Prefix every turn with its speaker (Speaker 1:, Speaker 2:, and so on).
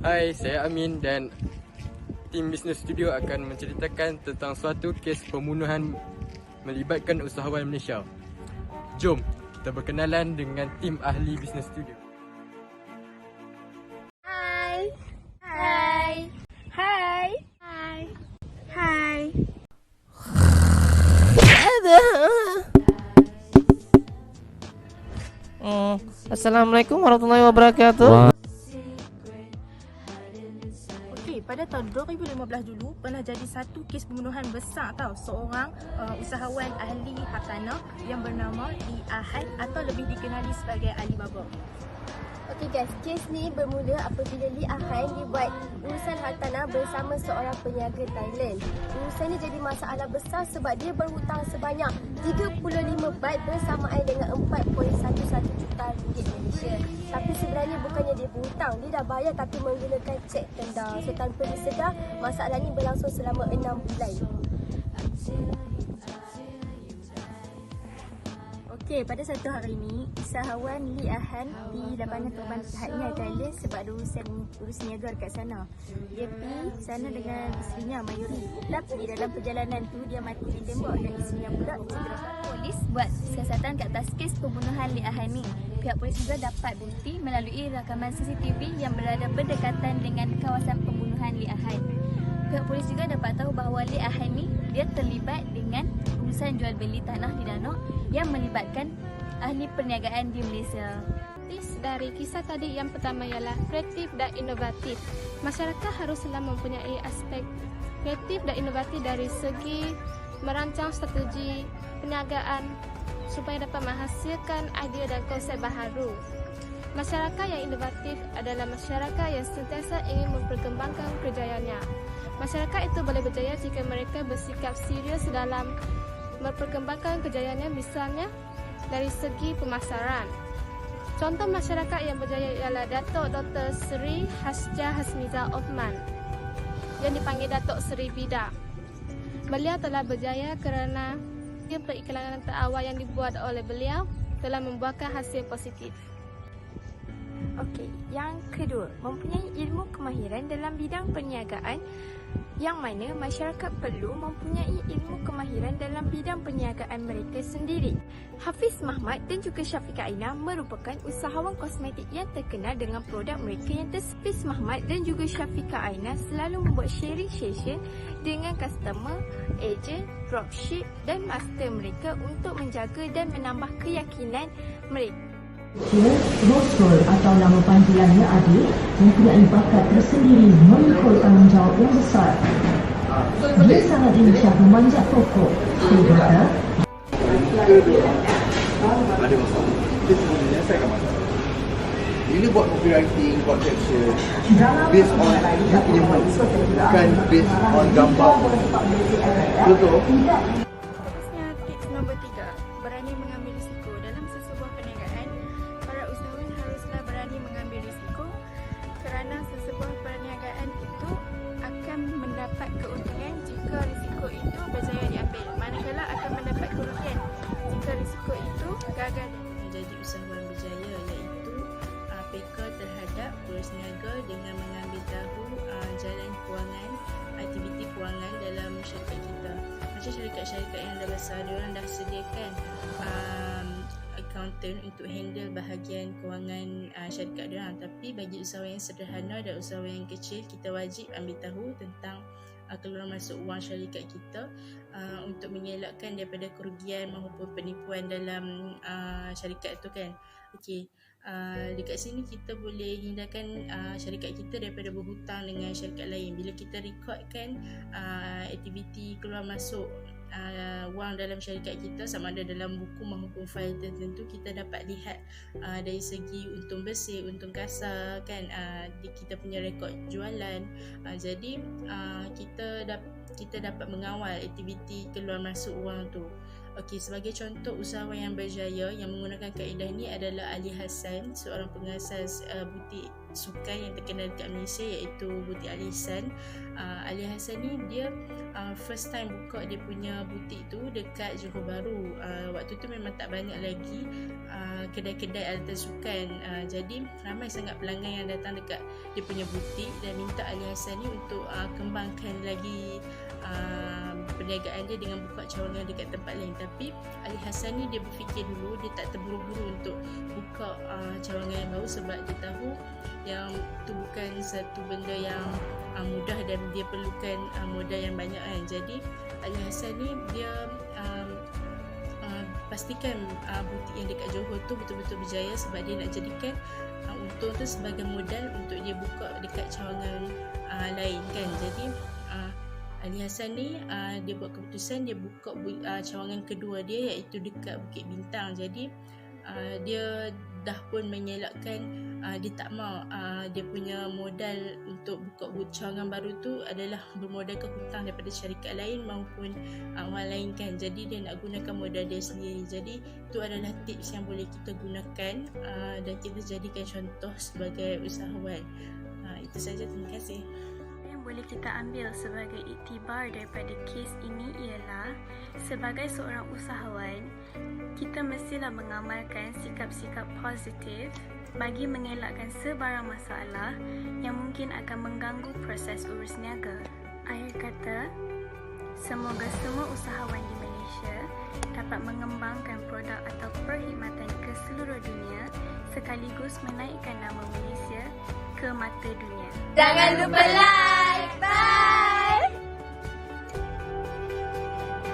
Speaker 1: Hai, saya Amin dan tim Business Studio akan menceritakan tentang suatu kes pembunuhan melibatkan usahawan Malaysia. Jom kita berkenalan dengan tim ahli Business Studio.
Speaker 2: Hai. Hai. Hai. Hai. Hai.
Speaker 3: Assalamualaikum warahmatullahi wabarakatuh.
Speaker 2: Okey, pada tahun 2015 dulu pernah jadi satu kes pembunuhan besar tau. Seorang usahawan ahli hartanah yang bernama Lee Ahad atau lebih dikenali sebagai Alibaba.
Speaker 4: Okey guys, kes ni bermula apabila Lee Ahad dibuat urusan hartanah bersama seorang peniaga Thailand. Urusan ni jadi masalah besar sebab dia berhutang sebanyak 35 baht bersamaan dengan 4.11 juta ringgit Malaysia. Tapi sebenarnya bukannya dia berhutang, dia dah bayar tapi menggunakan cek tenda. So tanpa disedar, masalah ni berlangsung selama 6 bulan.
Speaker 2: Okey, pada satu hari ini, usahawan Lee Ahad pergi lapangan terbang Hatnya Thailand sebab ada urus niaga dekat sana. Dia pergi sana dengan isterinya Mayuri. Tapi dalam perjalanan tu dia mati ditembak dan isterinya pula cedera. Polis buat siasatan kat atas kes pembunuhan Lee Ahad ni. Pihak polis juga dapat bukti melalui rakaman CCTV yang berada berdekatan dengan kawasan pembunuhan Lee Ahad. Pihak polis juga dapat tahu bahawa Lee Ahad ni dia terlibat dengan urusan jual beli tanah di Danau yang melibatkan ahli perniagaan di Malaysia.
Speaker 5: Dari kisah tadi yang pertama ialah kreatif dan inovatif. Masyarakat haruslah mempunyai aspek kreatif dan inovatif dari segi merancang strategi perniagaan supaya dapat menghasilkan idea dan konsep baharu. Masyarakat yang inovatif adalah masyarakat yang sentiasa ingin memperkembangkan kejayaannya. Masyarakat itu boleh berjaya jika mereka bersikap serius dalam memperkembangkan kejayaannya, misalnya dari segi pemasaran. Contoh masyarakat yang berjaya ialah Datuk Dr. Seri Hasjah Hasmiza Othman yang dipanggil Datuk Seri Bida. Beliau telah berjaya kerana periklanan terawal yang dibuat oleh beliau telah membuahkan hasil positif.
Speaker 2: Okey, yang kedua, mempunyai ilmu kemahiran dalam bidang perniagaan, yang mana masyarakat perlu mempunyai ilmu kemahiran dalam bidang perniagaan mereka sendiri. Hafiz Mahmad dan juga Syafiqah Aina merupakan usahawan kosmetik yang terkenal dengan produk mereka yang Hafiz Mahmad dan juga Syafiqah Aina selalu membuat sharing session dengan customer, agent, dropship dan master mereka untuk menjaga dan menambah keyakinan mereka.
Speaker 6: Rosrol atau nama panggilannya Adil mempunyai bakat tersendiri memikul tanggungjawab yang besar. Dia sangat lincah memanjat pokok. Dia kata,
Speaker 7: ada masalah. Kita cuma menyelesaikan masalah. Bila buat copywriting, buat caption, based on you punya mood, bukan based on gambar. Betul?
Speaker 2: Seterusnya, tips nombor 3, berani mengambil risiko. Dalam sesebuah perniagaan, para usahawan haruslah berani mengambil risiko kerana sesebuah perniagaan itu akan mendapat keuntungan jika risiko itu berjaya diambil, manakala akan mendapat kerugian jika risiko itu gagal.
Speaker 8: Menjadi usahawan berjaya iaitu peka terhadap urus niaga dengan mengambil tahu jalan kewangan, aktiviti kewangan dalam syarikat kita. Macam syarikat-syarikat yang dah besar, diorang dah sediakan accountant untuk handle bahagian kewangan syarikat diorang. Tapi bagi usahawan yang sederhana dan usahawan yang kecil, kita wajib ambil tahu tentang keluar masuk wang syarikat kita untuk mengelakkan daripada kerugian maupun penipuan dalam syarikat itu kan. Okey, dekat sini kita boleh hindarkan syarikat kita daripada berhutang dengan syarikat lain. Bila kita rekodkan aktiviti keluar masuk wang dalam syarikat kita, sama ada dalam buku maupun fail tertentu, kita dapat lihat dari segi untung bersih, untung kasar kan, kita punya rekod jualan. Jadi kita dapat mengawal aktiviti keluar masuk wang tu. Okey, sebagai contoh usahawan yang berjaya yang menggunakan kaedah ni adalah Ali Hassan, seorang pengasas butik sukan yang terkenal dekat Malaysia iaitu butik Ali Hassan. Ali Hassan ni dia first time buka dia punya butik tu dekat Johor Bahru. Waktu tu memang tak banyak lagi kedai-kedai alatan sukan. Jadi ramai sangat pelanggan yang datang dekat dia punya butik dan minta Ali Hassan ni untuk kembangkan lagi perniagaan dia dengan buka cawangan dekat tempat lain. Tapi Ali Hassan ni dia berfikir dulu, dia tak terburu-buru untuk buka cawangan yang baru sebab dia tahu yang tu bukan satu benda yang mudah dan dia perlukan modal yang banyak kan. Jadi Ali Hassan ni dia pastikan butik yang dekat Johor tu betul-betul berjaya sebab dia nak jadikan untung tu sebagai modal untuk dia buka dekat cawangan lain kan. Jadi Ali Hassan ni dia buat keputusan dia buka cawangan kedua dia iaitu dekat Bukit Bintang. Jadi dia dah pun mengelakkan, dia tak mau dia punya modal untuk buka cawangan baru tu adalah bermodalkan hutang daripada syarikat lain maupun orang lain kan. Jadi dia nak gunakan modal dia sendiri. Jadi itu adalah tips yang boleh kita gunakan dan kita jadikan contoh sebagai usahawan. Itu saja, terima kasih.
Speaker 2: Boleh kita ambil sebagai iktibar daripada kes ini ialah sebagai seorang usahawan, kita mestilah mengamalkan sikap-sikap positif bagi mengelakkan sebarang masalah yang mungkin akan mengganggu proses urus niaga. Akhir kata, semoga semua usahawan di Malaysia dapat mengembangkan produk atau perkhidmatan ke seluruh dunia sekaligus menaikkan nama Malaysia ke mata dunia.
Speaker 4: Jangan lupa like. Bye.